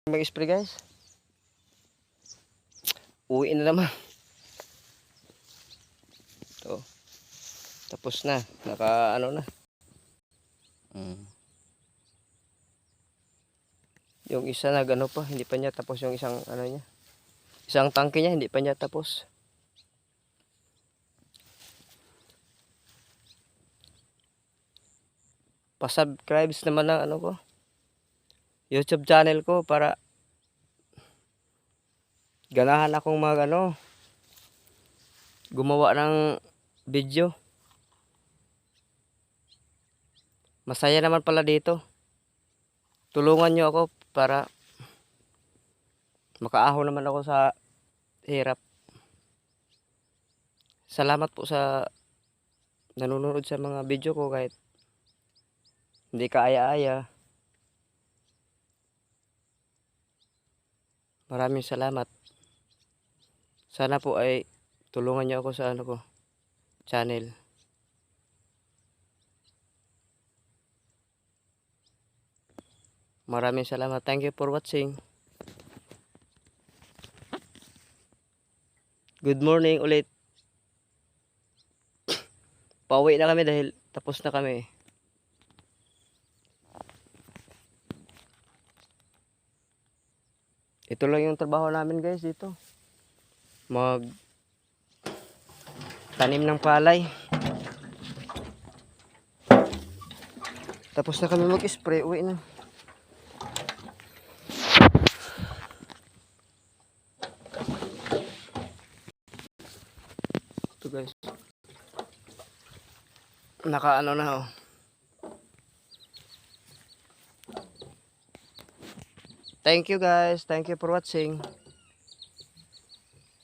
Mag-spray guys. Uwi na naman. Ito. Tapos na. Naka ano na. Yung isa nagano pa, hindi pa niya tapos yung isang ano niya. Isang tangke niya hindi pa niya tapos. Pa-subscribe naman ng ano ko. YouTube channel ko para ganahan akong gumawa ng video. Masaya naman pala dito. Tulungan nyo ako para makaahon naman ako sa hirap. Salamat po sa nanonood sa mga video ko kahit hindi ka aya-aya. Maraming salamat. Sana po ay tulungan nyo ako sa channel. Maraming salamat. Thank you for watching. Good morning ulit. Pauwi na kami dahil tapos na kami. Ito lang yung trabaho namin guys dito. Tanim ng palay. Tapos na kami mag-spray. Uwi na. Ito guys. Nakaano na Thank you guys. Thank you for watching.